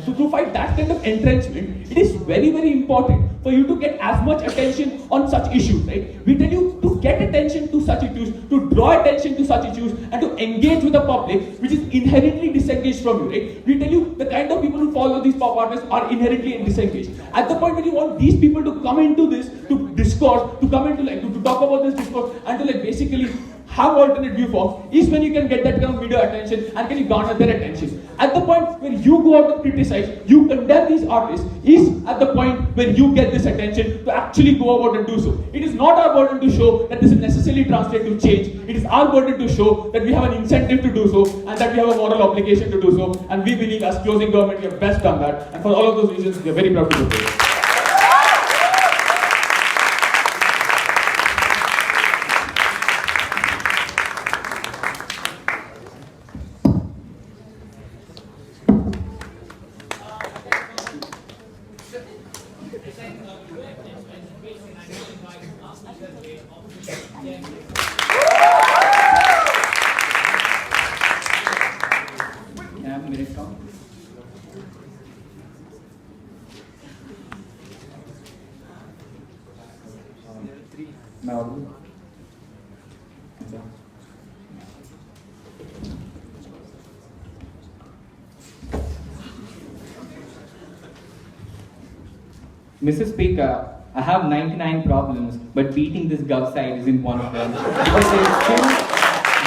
So to fight that kind of entrenchment, it is very, very important for you to get as much attention on such issues, right? We tell you to get attention to such issues, to draw attention to such issues, and to engage with the public, which is inherently disengaged from you, right? We tell you the kind of people who follow these pop artists are inherently disengaged. At the point when you want these people to come into this, to discourse, to come into like, to talk about this discourse, and to like basically have alternate viewforms, is when you can get that kind of media attention and can you garner their attention. At the point where you go out and criticize, you condemn these artists, is at the point when you get this attention to actually go about and do so. It is not our burden to show that this is necessarily translated to change. It is our burden to show that we have an incentive to do so and that we have a moral obligation to do so. And we believe as closing government we have best done that. And for all of those reasons, we are very proud to do this. Mr. Speaker, I have 99 problems, but beating this gov side isn't one of them. Because they still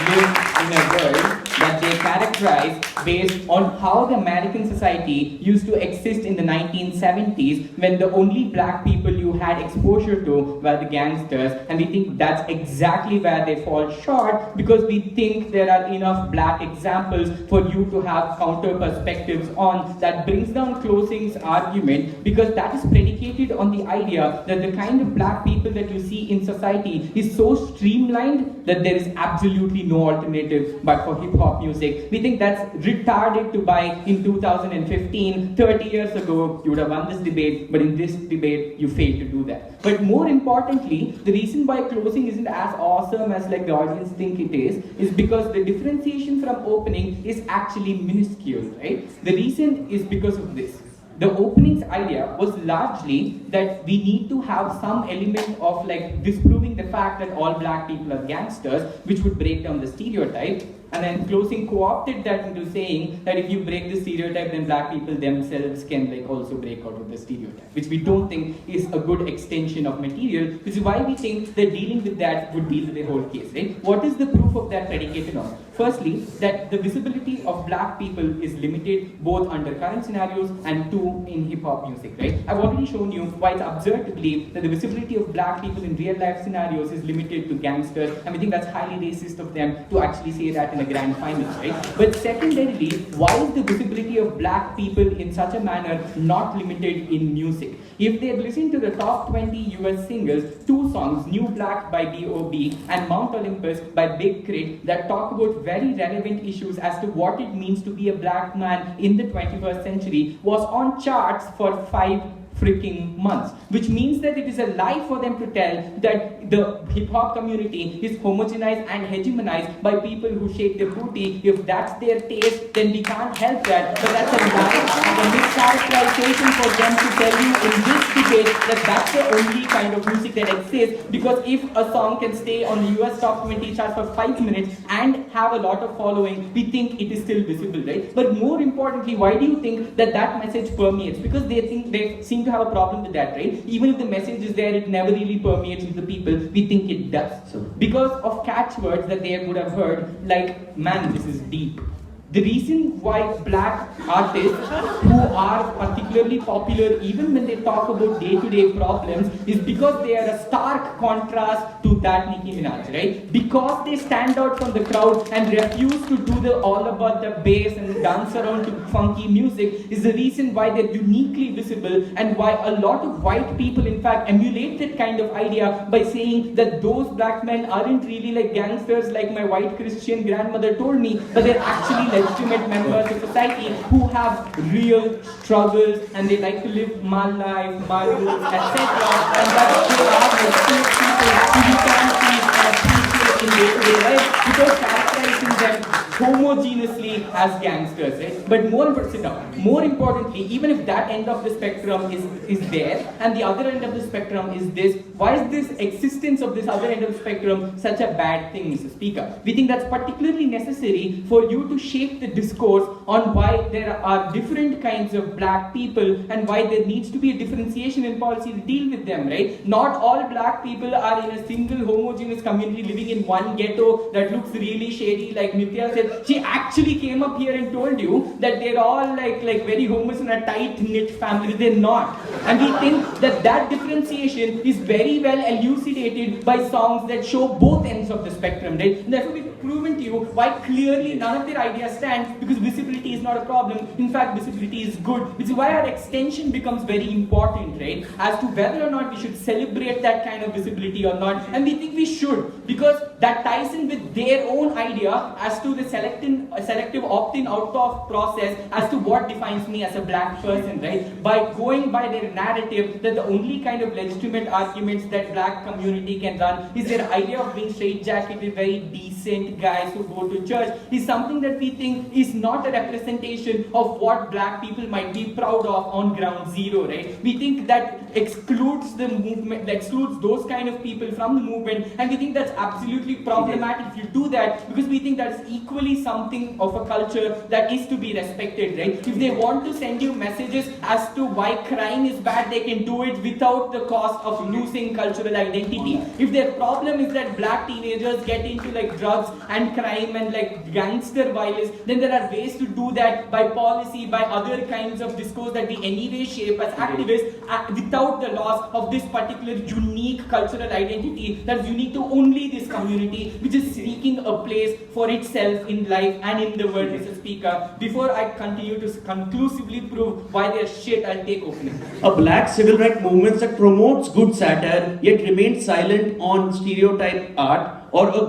live in a world that they characterize based on how the American society used to exist in the 1970s when the only black people you had exposure to were the gangsters, and we think that's exactly where they fall short because we think there are enough black examples for you to have counter perspectives on. That brings down Closing's argument because that is predicated on the idea that the kind of black people that you see in society is so streamlined that there is absolutely no alternative but for hip-hop music. We think that's retarded to buy in 2015. 30 years ago, you would have won this debate, but in this debate, you failed to do that. But more importantly, the reason why Closing isn't as awesome as like the audience think it is because the differentiation from opening is actually minuscule, right? The reason is because of this. The opening's idea was largely that we need to have some element of like disproving the fact that all black people are gangsters, which would break down the stereotype. And then Closing co-opted that into saying that if you break the stereotype, then black people themselves can like also break out of the stereotype, which we don't think is a good extension of material, which is why we think that dealing with that would deal with the whole case, right? What is the proof of that predicated on? Firstly, that the visibility of black people is limited both under current scenarios and two in hip-hop music, right? I've already shown you why it's absurd to believe that the visibility of black people in real-life scenarios is limited to gangsters, and we think that's highly racist of them to actually say that in a grand final, right? But secondarily, why is the visibility of black people in such a manner not limited in music? If they had listened to the top 20 US singles, two songs, New Black by B.O.B. and Mount Olympus by Big Crit, that talk about very relevant issues as to what it means to be a black man in the 21st century, was on charts for 5 freaking months, which means that it is a lie for them to tell that the hip-hop community is homogenized and hegemonized by people who shake their booty. If that's their taste, then we can't help that, but that's a lie and a mischaracterization for them to tell you in this debate that that's the only kind of music that exists, because if a song can stay on the US top 20 charts for 5 minutes and have a lot of following, we think it is still visible, right? But more importantly, why do you think that that message permeates? Because they seem to have a problem with that, right? Even if the message is there, it never really permeates with the people. We think it does. Because of catchwords that they would have heard, like, man, this is deep. The reason why black artists who are particularly popular even when they talk about day-to-day problems is because they are a stark contrast to that Nicki Minaj, right? Because they stand out from the crowd and refuse to do the all about the bass and dance around to funky music is the reason why they're uniquely visible, and why a lot of white people in fact emulate that kind of idea by saying that those black men aren't really like gangsters like my white Christian grandmother told me, but they're actually legitimate members of society who have real struggles and they like to live my life, my rules, etc. And that they are legitimate people who you can see and appreciate in day-to-day life, because characterizing them homogeneously as gangsters, right? But more importantly, even if that end of the spectrum is there and the other end of the spectrum is this, why is this existence of this other end of the spectrum such a bad thing, Mr. Speaker? We think that's particularly necessary for you to shape the discourse on why there are different kinds of black people and why there needs to be a differentiation in policy to deal with them, right? Not all black people are in a single homogeneous community living in one ghetto that looks really shady, like Nithya said. She actually came up here and told you that they're all like very homeless in a tight-knit family. They're not. And we think that differentiation is very well elucidated by songs that show both ends of the spectrum, right? And therefore we've proven to you why clearly none of their ideas stand, because visibility is not a problem. In fact, visibility is good, which is why our extension becomes very important, right? As to whether or not we should celebrate that kind of visibility or not. And we think we should, because that ties in with their own idea as to the selective opt-in out-of process as to what defines me as a black person, right? By going by their narrative that the only kind of legitimate arguments that black community can run is their idea of being straight-jacketed, very decent guys who go to church, is something that we think is not a representation of what black people might be proud of on ground zero, right? We think that excludes the movement, excludes those kind of people from the movement, and we think that's absolutely problematic if you do that, because we think that's equally something of a culture that is to be respected, right? If they want to send you messages as to why crime is bad, they can do it without the cost of losing cultural identity. If their problem is that black teenagers get into like drugs and crime and like gangster violence, then there are ways to do that by policy, by other kinds of discourse that we anyway shape as activists, without the loss of this particular unique cultural identity that's unique to only this community, which is seeking a place for itself in life and in the world, Mr. Speaker. Before I continue to conclusively prove why they're shit, I'll take opening. A black civil rights movement that promotes good satire yet remains silent on stereotype art, or a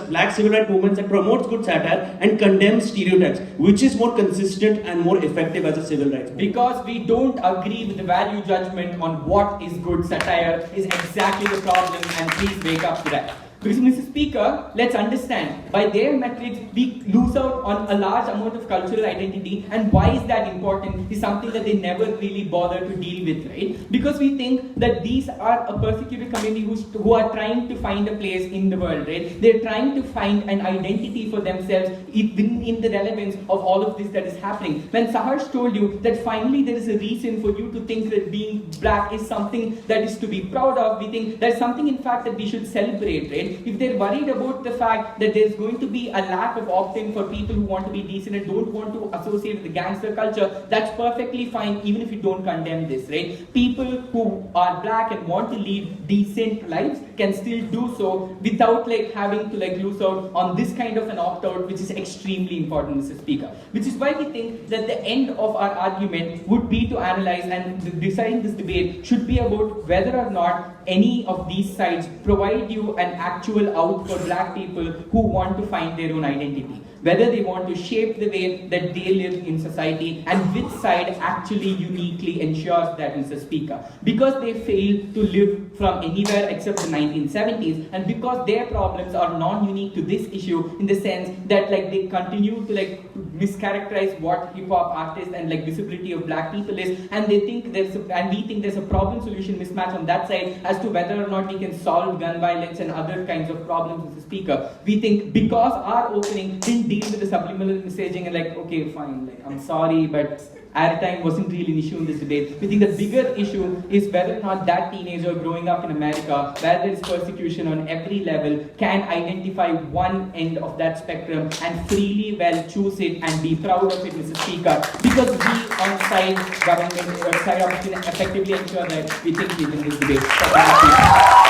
black civil rights movement that promotes good satire and condemns stereotypes, which is more consistent and more effective as a civil rights movement? Because we don't agree with the value judgment on what is good satire is exactly the problem, and please wake up to that. Because, Mr. Speaker, let's understand, by their metrics, we lose out on a large amount of cultural identity, and why is that important is something that they never really bother to deal with, right? Because we think that these are a persecuted community who are trying to find a place in the world, right? They're trying to find an identity for themselves in the relevance of all of this that is happening. When Saharsh told you that finally there is a reason for you to think that being black is something that is to be proud of, we think there's something in fact that we should celebrate, right? If they're worried about the fact that there's going to be a lack of opt-in for people who want to be decent and don't want to associate with the gangster culture, that's perfectly fine, even if you don't condemn this, right? People who are black and want to lead decent lives can still do so without like having to like lose out on this kind of an opt-out, which is extremely important, Mr. Speaker. Which is why we think that the end of our argument would be to analyze, and deciding this debate should be about whether or not any of these sides provide you an actual out for black people who want to find their own identity. Whether they want to shape the way that they live in society, and which side actually uniquely ensures that, Mr. Speaker. Because they failed to live from anywhere except the 1970s, and because their problems are non-unique to this issue in the sense that like they continue to like mischaracterize what hip-hop artists and like visibility of black people is, and they think we think there's a problem-solution mismatch on that side as to whether or not we can solve gun violence and other kinds of problems, Mr. Speaker. We think because our opening didn't deal with the subliminal messaging and like, okay, fine, like I'm sorry, but airtime wasn't really an issue in this debate. We think the bigger issue is whether or not that teenager growing up in America, where there is persecution on every level, can identify one end of that spectrum and freely well choose it and be proud of it, Mr. Speaker. Because we on side government, side option effectively ensure that we think we win this debate.